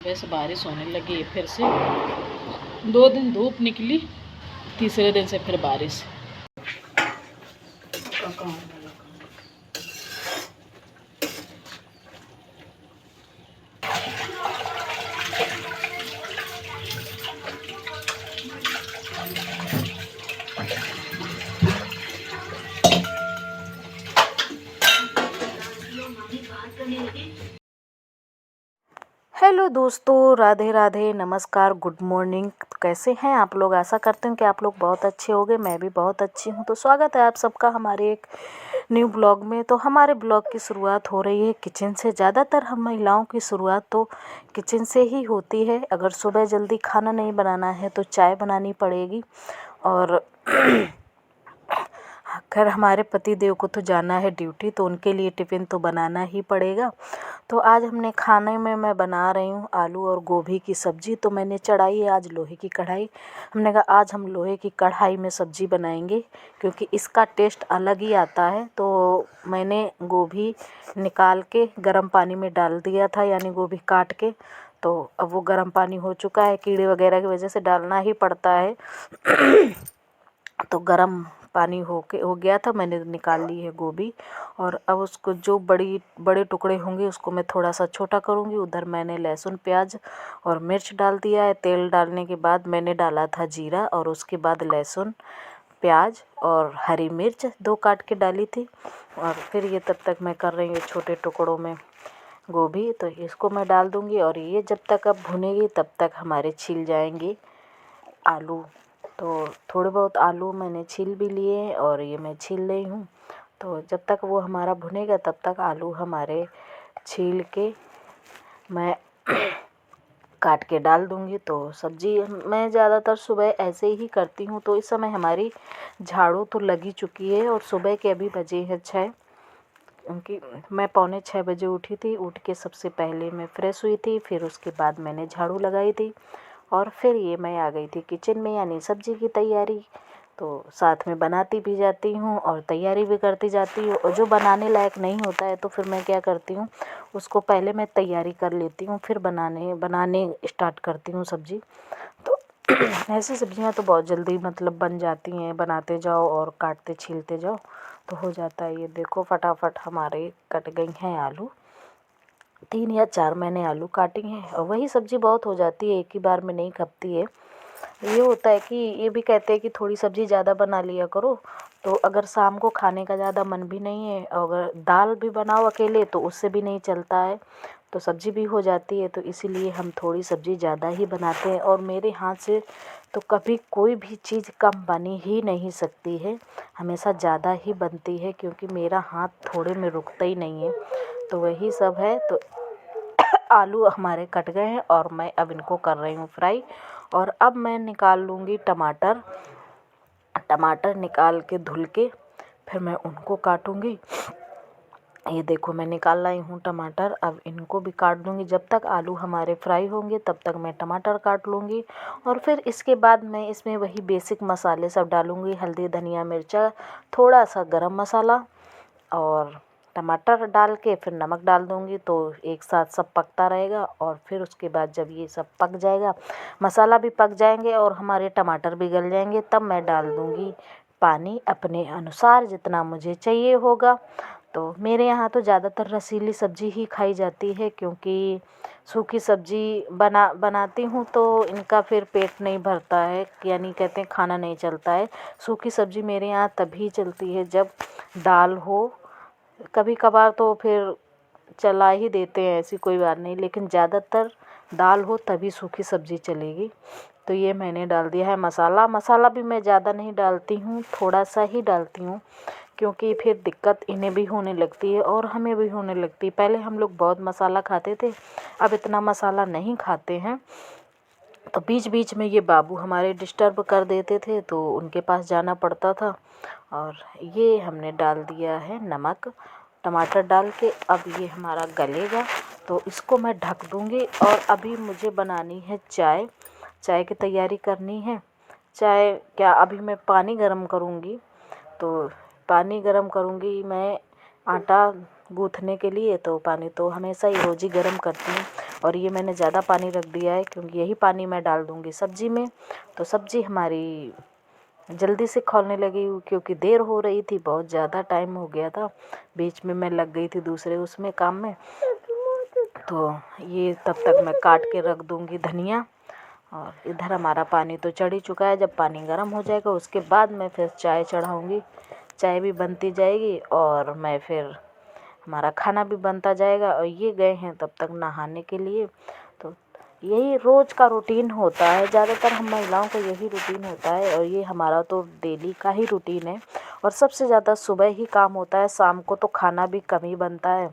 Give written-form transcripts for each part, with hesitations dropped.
सुबह से बारिश होने लगी है फिर से। 2 दिन धूप निकली, तीसरे दिन से फिर बारिश। हेलो दोस्तों, राधे राधे, नमस्कार, गुड मॉर्निंग। कैसे हैं आप लोग? आशा करते हैं कि आप लोग बहुत अच्छे होंगे। मैं भी बहुत अच्छी हूं। तो स्वागत है आप सबका हमारे एक न्यू ब्लॉग में। तो हमारे ब्लॉग की शुरुआत हो रही है किचन से। ज़्यादातर हम महिलाओं की शुरुआत तो किचन से ही होती है। अगर सुबह जल्दी खाना नहीं बनाना है तो चाय बनानी पड़ेगी। और खैर हमारे पति देव को तो जाना है ड्यूटी, तो उनके लिए टिफ़िन तो बनाना ही पड़ेगा। तो आज हमने खाने में मैं बना रही हूँ आलू और गोभी की सब्ज़ी। तो मैंने चढ़ाई है आज लोहे की कढ़ाई। हमने कहा आज हम लोहे की कढ़ाई में सब्ज़ी बनाएंगे क्योंकि इसका टेस्ट अलग ही आता है। तो मैंने गोभी निकाल के गर्म पानी में डाल दिया था, यानी गोभी काट के। तो अब वो गर्म पानी हो चुका है, कीड़े वगैरह की वजह से डालना ही पड़ता है। तो गर्म पानी हो गया था, मैंने निकाल ली है गोभी। और अब उसको जो बड़े टुकड़े होंगे उसको मैं थोड़ा सा छोटा करूँगी। उधर मैंने लहसुन, प्याज और मिर्च डाल दिया है। तेल डालने के बाद मैंने डाला था जीरा, और उसके बाद लहसुन, प्याज और हरी मिर्च 2 काट के डाली थी। और फिर ये तब तक मैं कर रही हूँ छोटे टुकड़ों में गोभी। तो इसको मैं डाल दूँगी और ये जब तक अब भुनेगी तब तक हमारे छिल जाएंगे आलू। तो थोड़े बहुत आलू मैंने छील भी लिए हैं और ये मैं छील रही हूँ। तो जब तक वो हमारा भुनेगा तब तक आलू हमारे छील के मैं काट के डाल दूँगी। तो सब्ज़ी मैं ज़्यादातर सुबह ऐसे ही करती हूँ। तो इस समय हमारी झाड़ू तो लगी चुकी है और सुबह के अभी बजे हैं 6, क्योंकि मैं 5:45 बजे उठी थी। उठ के सबसे पहले मैं फ़्रेश हुई थी, फिर उसके बाद मैंने झाड़ू लगाई थी और फिर ये मैं आ गई थी किचन में, यानी सब्ज़ी की तैयारी। तो साथ में बनाती भी जाती हूँ और तैयारी भी करती जाती हूँ। और जो बनाने लायक नहीं होता है तो फिर मैं क्या करती हूँ, उसको पहले मैं तैयारी कर लेती हूँ, फिर बनाने स्टार्ट करती हूँ सब्ज़ी। तो ऐसी सब्ज़ियाँ तो बहुत जल्दी मतलब बन जाती हैं, बनाते जाओ और काटते छीलते जाओ तो हो जाता है। ये देखो फटाफट हमारे कट गई हैं आलू। 3 या 4 मैंने आलू काटी हैं और वही सब्ज़ी बहुत हो जाती है, एक ही बार में नहीं खपती है। ये होता है कि ये भी कहते हैं कि थोड़ी सब्ज़ी ज़्यादा बना लिया करो। तो अगर शाम को खाने का ज़्यादा मन भी नहीं है, अगर दाल भी बनाओ अकेले तो उससे भी नहीं चलता है, तो सब्ज़ी भी हो जाती है। तो इसीलिए हम थोड़ी सब्ज़ी ज़्यादा ही बनाते हैं। और मेरे हाथ से तो कभी कोई भी चीज़ कम बनी ही नहीं सकती है, हमेशा ज़्यादा ही बनती है, क्योंकि मेरा हाथ थोड़े में रुकता ही नहीं है। तो वही सब है। तो आलू हमारे कट गए हैं और मैं अब इनको कर रही हूँ फ्राई। और अब मैं निकाल लूँगी टमाटर। टमाटर निकाल के धुल के फिर मैं उनको काटूँगी। ये देखो मैं निकाल लाई हूँ टमाटर, अब इनको भी काट दूँगी। जब तक आलू हमारे फ्राई होंगे तब तक मैं टमाटर काट लूँगी। और फिर इसके बाद मैं इसमें वही बेसिक मसाले सब डालूँगी, हल्दी, धनिया, मिर्चा, थोड़ा सा गरम मसाला और टमाटर डाल के फिर नमक डाल दूँगी। तो एक साथ सब पकता रहेगा। और फिर उसके बाद जब ये सब पक जाएगा, मसाला भी पक जाएंगे और हमारे टमाटर भी गल जाएंगे, तब मैं डाल दूँगी पानी अपने अनुसार जितना मुझे चाहिए होगा। तो मेरे यहाँ तो ज़्यादातर रसीली सब्ज़ी ही खाई जाती है, क्योंकि सूखी सब्ज़ी बनाती हूँ तो इनका फिर पेट नहीं भरता है, यानी कहते हैं खाना नहीं चलता है। सूखी सब्ज़ी मेरे यहाँ तभी चलती है जब दाल हो, कभी कभार तो फिर चला ही देते हैं, ऐसी कोई बात नहीं, लेकिन ज़्यादातर दाल हो तभी सूखी सब्ज़ी चलेगी। तो ये मैंने डाल दिया है मसाला भी मैं ज़्यादा नहीं डालती हूँ, थोड़ा सा ही डालती हूँ, क्योंकि फिर दिक्कत इन्हें भी होने लगती है और हमें भी होने लगती है। पहले हम लोग बहुत मसाला खाते थे, अब इतना मसाला नहीं खाते हैं। तो बीच बीच में ये बाबू हमारे डिस्टर्ब कर देते थे तो उनके पास जाना पड़ता था। और ये हमने डाल दिया है नमक टमाटर डाल के। अब ये हमारा गलेगा तो इसको मैं ढक दूँगी। और अभी मुझे बनानी है चाय की तैयारी करनी है। चाय क्या, अभी मैं पानी गरम करूँगी। तो पानी गरम करूँगी मैं आटा गूँथने के लिए, तो पानी तो हमेशा ही रोज़ ही गरम करती हूँ। और ये मैंने ज़्यादा पानी रख दिया है क्योंकि यही पानी मैं डाल दूँगी सब्ज़ी में, तो सब्ज़ी हमारी जल्दी से खौलने लगी क्योंकि देर हो रही थी, बहुत ज़्यादा टाइम हो गया था, बीच में मैं लग गई थी दूसरे उसमें काम में। तो ये तब तक मैं काट के रख दूँगी धनिया। और इधर हमारा पानी तो चढ़ ही चुका है। जब पानी गर्म हो जाएगा उसके बाद मैं फिर चाय चढ़ाऊँगी, चाय भी बनती जाएगी और मैं फिर हमारा खाना भी बनता जाएगा। और ये गए हैं तब तक नहाने के लिए। तो यही रोज़ का रूटीन होता है, ज़्यादातर हम महिलाओं का यही रूटीन होता है और ये हमारा तो डेली का ही रूटीन है। और सबसे ज़्यादा सुबह ही काम होता है, शाम को तो खाना भी कम ही बनता है,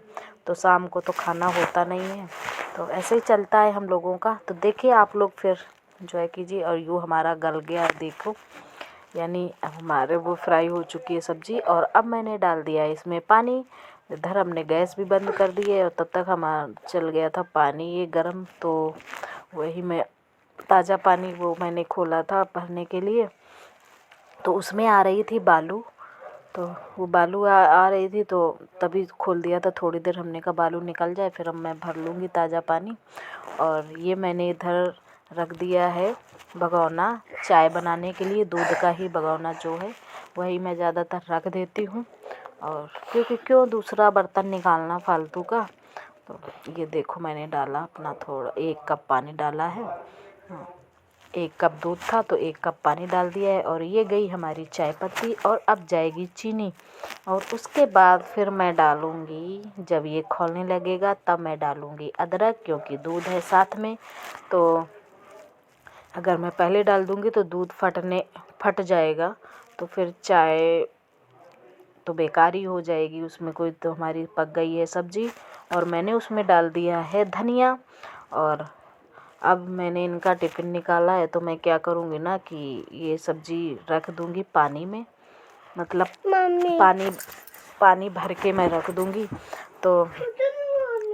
तो शाम को तो खाना होता नहीं है। तो ऐसे ही चलता है हम लोगों का। तो देखिए आप लोग फिर एंजॉय कीजिए। और यूँ हमारा गल गया देखो, यानी अब हमारे वो फ्राई हो चुकी है सब्ज़ी। और अब मैंने डाल दिया है इसमें पानी। इधर हमने गैस भी बंद कर दी है और तब तक हमारा चल गया था पानी ये गर्म। तो वही मैं ताज़ा पानी वो मैंने खोला था भरने के लिए, तो उसमें आ रही थी बालू। तो वो बालू आ रही थी तो तभी खोल दिया था। थोड़ी देर हमने कहा बालू निकल जाए फिर अब मैं भर लूँगी ताज़ा पानी। और ये मैंने इधर रख दिया है भगोना चाय बनाने के लिए। दूध का ही भगोना जो है वही मैं ज़्यादातर रख देती हूँ, और क्योंकि क्यों दूसरा बर्तन निकालना फालतू का। तो ये देखो मैंने डाला अपना थोड़ा 1 कप पानी डाला है। 1 कप दूध था तो 1 कप पानी डाल दिया है। और ये गई हमारी चाय पत्ती और अब जाएगी चीनी। और उसके बाद फिर मैं डालूँगी, जब ये खौलने लगेगा तब मैं डालूँगी अदरक, क्योंकि दूध है साथ में। तो अगर मैं पहले डाल दूँगी तो दूध फट जाएगा, तो फिर चाय तो बेकार ही हो जाएगी, उसमें कोई तो हमारी पक गई है सब्ज़ी। और मैंने उसमें डाल दिया है धनिया। और अब मैंने इनका टिफ़िन निकाला है तो मैं क्या करूँगी ना कि ये सब्ज़ी रख दूँगी पानी में, मतलब पानी भर के मैं रख दूँगी। तो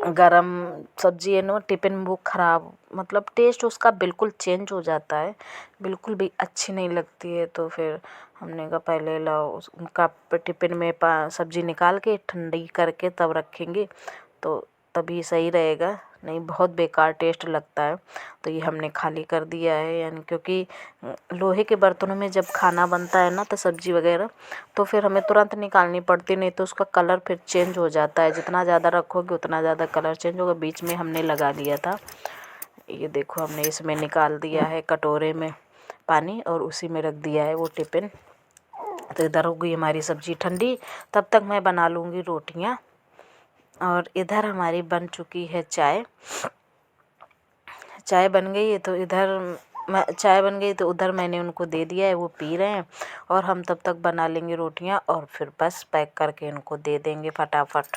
गरम सब्ज़ी है ना टिफ़िन वो ख़राब, मतलब टेस्ट उसका बिल्कुल चेंज हो जाता है, बिल्कुल भी अच्छी नहीं लगती है। तो फिर हमने कहा पहले लाओ उनका टिफ़िन में सब्ज़ी निकाल के ठंडी करके तब रखेंगे तो तभी सही रहेगा, नहीं बहुत बेकार टेस्ट लगता है। तो ये हमने खाली कर दिया है, यानी क्योंकि लोहे के बर्तनों में जब खाना बनता है ना तो सब्ज़ी वगैरह तो फिर हमें तुरंत निकालनी पड़ती, नहीं तो उसका कलर फिर चेंज हो जाता है। जितना ज़्यादा रखोगे उतना ज़्यादा कलर चेंज होगा। बीच में हमने लगा लिया था, ये देखो हमने इसमें निकाल दिया है कटोरे में पानी और उसी में रख दिया है वो टिफ़िन। तो इधर हो गई हमारी सब्ज़ी ठंडी, तब तक मैं बना लूँगी रोटियाँ। और इधर हमारी बन चुकी है चाय। चाय बन गई है तो चाय बन गई तो उधर मैंने उनको दे दिया है, वो पी रहे हैं। और हम तब तक बना लेंगे रोटियां और फिर बस पैक करके इनको दे देंगे फटाफट।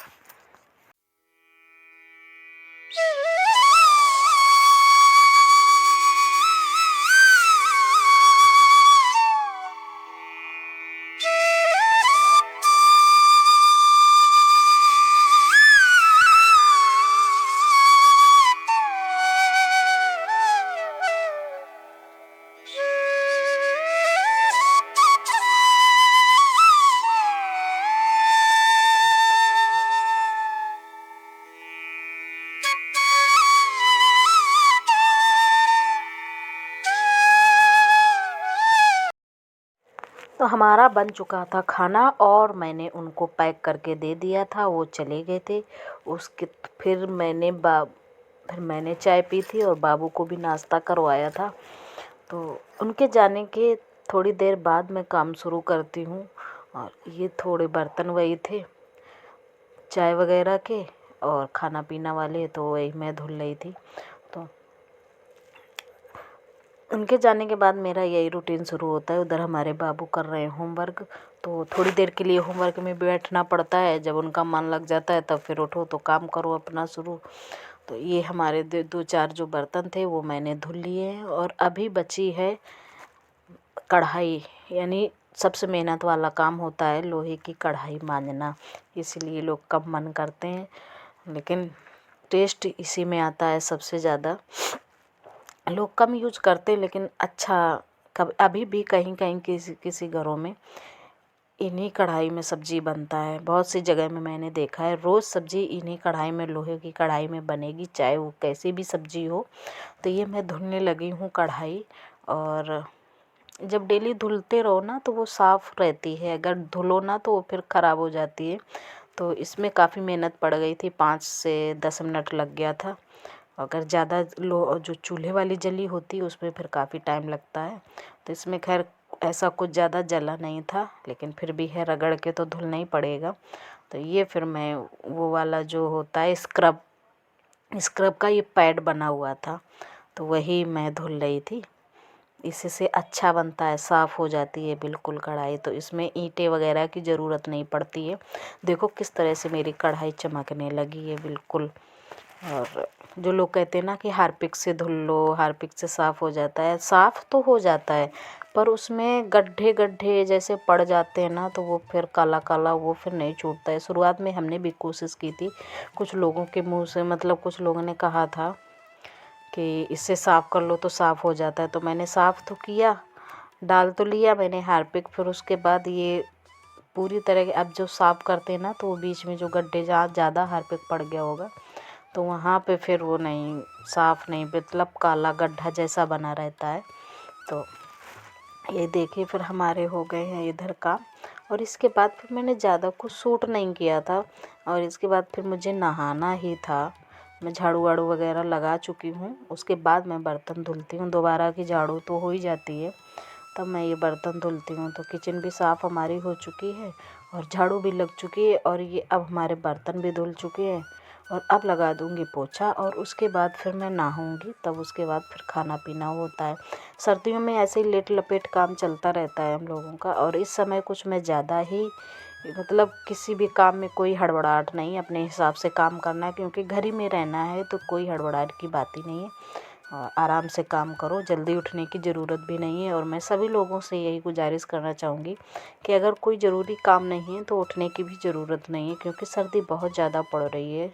तो हमारा बन चुका था खाना और मैंने उनको पैक करके दे दिया था, वो चले गए थे। उसके फिर मैंने चाय पी थी और बाबू को भी नाश्ता करवाया था। तो उनके जाने के थोड़ी देर बाद मैं काम शुरू करती हूँ। और ये थोड़े बर्तन वही थे चाय वगैरह के और खाना पीना वाले, तो वही मैं धुल रही थी। तो उनके जाने के बाद मेरा यही रूटीन शुरू होता है। उधर हमारे बाबू कर रहे हैं होमवर्क, तो थोड़ी देर के लिए होमवर्क में बैठना पड़ता है। जब उनका मन लग जाता है तब फिर उठो तो काम करो अपना शुरू। तो ये हमारे 2-4 जो बर्तन थे वो मैंने धुल लिए हैं। और अभी बची है कढ़ाई, यानी सबसे मेहनत वाला काम होता है लोहे की कढ़ाई मांजना, इसलिए लोग कम मन करते हैं, लेकिन टेस्ट इसी में आता है सबसे ज़्यादा। लोग कम यूज करते लेकिन अच्छा, अभी भी कहीं कहीं किसी घरों में इन्हीं कढ़ाई में सब्ज़ी बनता है। बहुत सी जगह में मैंने देखा है रोज़ सब्ज़ी इन्हीं कढ़ाई में, लोहे की कढ़ाई में बनेगी, चाहे वो कैसी भी सब्ज़ी हो। तो ये मैं धुलने लगी हूँ कढ़ाई। और जब डेली धुलते रहो ना तो वो साफ़ रहती है, अगर धुलो ना तो वो फिर ख़राब हो जाती है। तो इसमें काफ़ी मेहनत पड़ गई थी, 5 से 10 मिनट लग गया था। अगर ज़्यादा लो जो चूल्हे वाली जली होती है उसमें फिर काफ़ी टाइम लगता है। तो इसमें खैर ऐसा कुछ ज़्यादा जला नहीं था, लेकिन फिर भी है, रगड़ के तो धुलना ही पड़ेगा। तो ये फिर मैं वो वाला जो होता है स्क्रब का ये पैड बना हुआ था, तो वही मैं धुल रही थी। इससे अच्छा बनता है, साफ़ हो जाती है बिल्कुल कढ़ाई। तो इसमें ईंटें वगैरह की ज़रूरत नहीं पड़ती है। देखो किस तरह से मेरी कढ़ाई चमकने लगी है बिल्कुल। और जो लोग कहते हैं ना कि हार्पिक से धुल लो, हार्पिक से साफ़ हो जाता है, साफ़ तो हो जाता है पर उसमें गड्ढे गड्ढे जैसे पड़ जाते हैं ना, तो वो फिर काला काला वो फिर नहीं छूटता है। शुरुआत में हमने भी कोशिश की थी, कुछ लोगों के मुंह से, मतलब कुछ लोगों ने कहा था कि इससे साफ़ कर लो तो साफ़ हो जाता है। तो मैंने साफ़ तो किया, डाल तो लिया मैंने हार्पिक, फिर उसके बाद ये पूरी तरह अब जो साफ़ करते हैं ना तो वो बीच में जो गड्ढे जहाँ ज़्यादा हार्पिक पड़ गया होगा तो वहाँ पे फिर वो नहीं, साफ़ नहीं, मतलब काला गड्ढा जैसा बना रहता है। तो ये देखिए फिर हमारे हो गए हैं इधर काम। और इसके बाद फिर मैंने ज़्यादा कुछ सूट नहीं किया था, और इसके बाद फिर मुझे नहाना ही था। मैं झाड़ू वाड़ू वगैरह लगा चुकी हूँ, उसके बाद मैं बर्तन धुलती हूँ। दोबारा की झाड़ू तो हो ही जाती है, तब मैं ये बर्तन धुलती हूँ। तो किचन भी साफ़ हमारी हो चुकी है और झाड़ू भी लग चुकी है, और ये अब हमारे बर्तन भी धुल चुके हैं। और अब लगा दूँगी पोछा, और उसके बाद फिर मैं नहाऊँगी, तब उसके बाद फिर खाना पीना होता है। सर्दियों में ऐसे ही लेट लपेट काम चलता रहता है हम लोगों का। और इस समय कुछ मैं ज़्यादा ही, मतलब किसी भी काम में कोई हड़बड़ाहट नहीं, अपने हिसाब से काम करना है, क्योंकि घर ही में रहना है तो कोई हड़बड़ाहट की बात ही नहीं है। आराम से काम करो, जल्दी उठने की ज़रूरत भी नहीं है। और मैं सभी लोगों से यही गुजारिश करना चाहूँगी कि अगर कोई ज़रूरी काम नहीं है तो उठने की भी ज़रूरत नहीं है, क्योंकि सर्दी बहुत ज़्यादा पड़ रही है।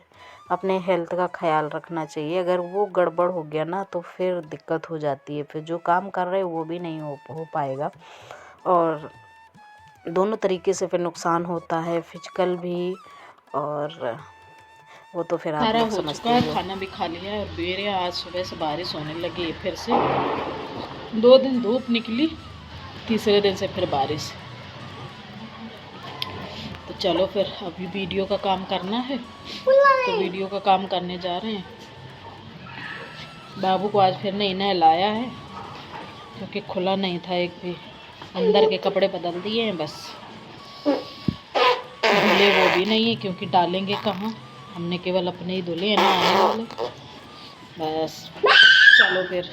अपने हेल्थ का ख्याल रखना चाहिए, अगर वो गड़बड़ हो गया ना तो फिर दिक्कत हो जाती है, फिर जो काम कर रहे हो वो भी नहीं हो पाएगा। और दोनों तरीके से फिर नुकसान होता है, फिजिकल भी, और वो तो फिर आप सारा लोग हो समझते चुका ही है, हो। खाना भी खा लिया है। और मेरे आज सुबह से बारिश होने लगी है फिर से। 2 दिन धूप निकली, तीसरे दिन से फिर बारिश। तो चलो फिर अभी वीडियो का काम करना है, तो वीडियो का काम करने जा रहे हैं। बाबू को आज फिर नहीं नहलाया है, क्योंकि खुला नहीं था एक भी। अंदर के कपड़े बदल दिए हैं बस, धुले वो भी नहीं है, क्योंकि डालेंगे कहाँ, हमने केवल अपने ही धुले हैं, ना आने वाले। बस चलो फिर।